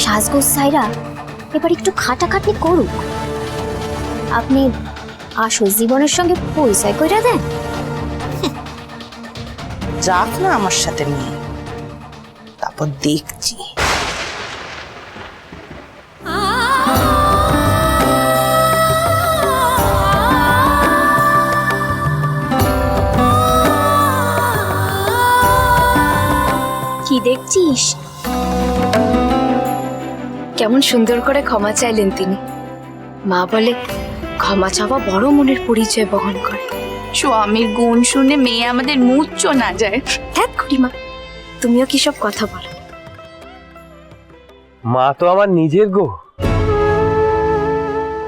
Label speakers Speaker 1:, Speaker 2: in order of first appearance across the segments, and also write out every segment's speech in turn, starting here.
Speaker 1: সাজগোজ সাইরা এবার একটু খাটাখাটনি করুক, আপনি আসল জীবনের সঙ্গে পরিচয় কইরা দেন।
Speaker 2: যাক না আমার সাথে নিয়ে, তারপর দেখছি।
Speaker 1: কি দেখছিস? কেমন সুন্দর করে ক্ষমা চাইলেন তিনি। মা বলে ক্ষমা চাওয়া বড় মনের পরিচয় বহন করে।
Speaker 3: স্বামীর গুণ শুনে মেয়ে আমাদের মুচ্চ না যায়।
Speaker 1: হ্যাঁ খুড়িমা, তুমিও কি সব কথা বলো?
Speaker 4: মা তো আমার নিজের গো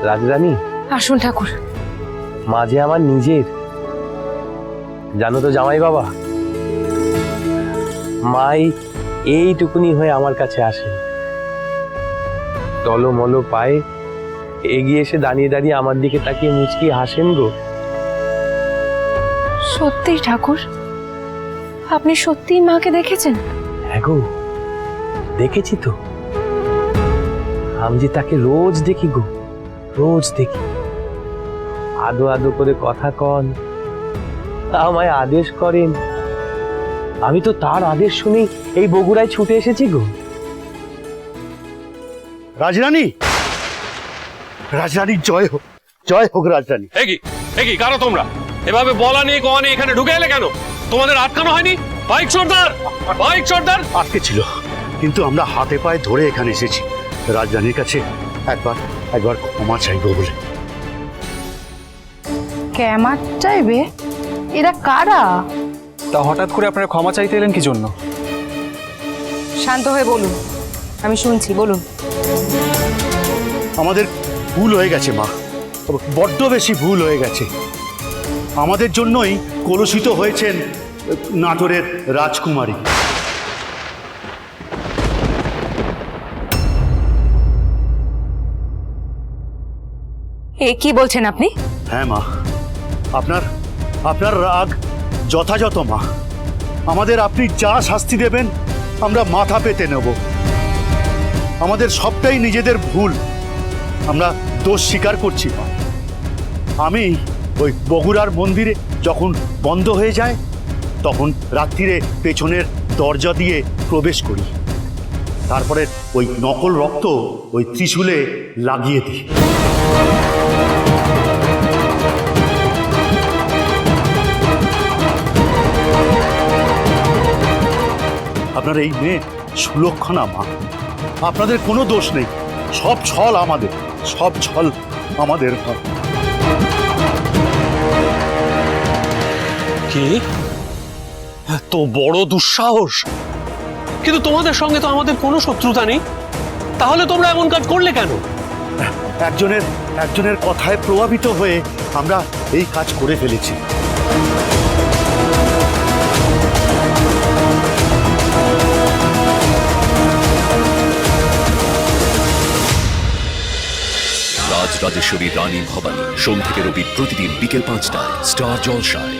Speaker 4: রাজরানী।
Speaker 3: আসুন ঠাকুর।
Speaker 4: মা যে আমার নিজের, জানো তো জামাই বাবা, মাই এইটুকুনি হয়ে আমার কাছে আসেন, টলমল পায়ে এগিয়ে এসে দাঁড়িয়ে দাঁড়িয়ে আমার দিকে তাকিয়ে মুচকি হাসেন গো।
Speaker 3: সত্যি ঠাকুর, আপনি সত্যিই মাকে দেখেছেন?
Speaker 4: হ্যাঁ গো, দেখেছি তো। আমি যে তাকে রোজ দেখি গো, রোজ দেখি। আদো আদো করে কথা কন, আমায় আদেশ করেন। আমি তো তার আদেশ শুনেই এই বগুড়ায় ছুটে এসেছি গো।
Speaker 5: রাজরানী, রাজরানী জয় হোক, জয় হোক রাজরানী।
Speaker 6: একি কারো তোমরা এভাবে বলা নিয়ে কোয়া নিয়ে এখানে ঢুকে এলে কেন? তোমাদের আটকানো হয়নি? বাইক সর্দার, বাইক সর্দার।
Speaker 5: আটকে ছিল, কিন্তু আমরা হাতে পায়ে ধরে এখানে এসেছি রাজরানীর কাছে একবার ক্ষমা চাইবো বলে।
Speaker 3: ক্ষমা চাইবে? এরা কারা?
Speaker 7: তা হঠাৎ করে আপনারা ক্ষমা চাইতে এলেন কি জন্য?
Speaker 3: শান্ত হয়ে বলুন, আমি শুনছি, বলুন।
Speaker 5: আমাদের ভুল হয়ে গেছে মা, বড্ড বেশি ভুল হয়ে গেছে। আমাদের জন্যই কলুষিত হয়েছেন নাটোরের রাজকুমারী।
Speaker 3: এ কি বলছেন আপনি?
Speaker 5: হ্যাঁ মা, আপনার রাগ যথাযথ মা। আমাদের আপনি যা শাস্তি দেবেন আমরা মাথা পেতে নেব। আমাদের সবটাই নিজেদের ভুল, আমরা দোষ স্বীকার করছি মা। আমি ওই বগুড়ার মন্দিরে যখন বন্ধ হয়ে যায় তখন রাত্রিরে পেছনের দরজা দিয়ে প্রবেশ করি, তারপরে ওই নকল রক্ত ওই ত্রিশূলে লাগিয়ে দিই। আপনার এই মেয়ে সুলক্ষণা মা, আপনাদের কোনো দোষ নেই, সব ছল আমাদের, সব ছল আমাদের।
Speaker 6: কি এত বড় দুঃসাহস? কিন্তু তোমাদের সঙ্গে তো আমাদের কোনো শত্রুতা নেই, তাহলে তোমরা এমন কাজ করলে কেন?
Speaker 5: একজনের কথায় প্রভাবিত হয়ে আমরা এই কাজ করে ফেলেছি।
Speaker 8: রাজরাজেশ্বরী রানী ভবানী, সোম থেকে রবি প্রতিদিন বিকেল 5টায় স্টার জলসায়।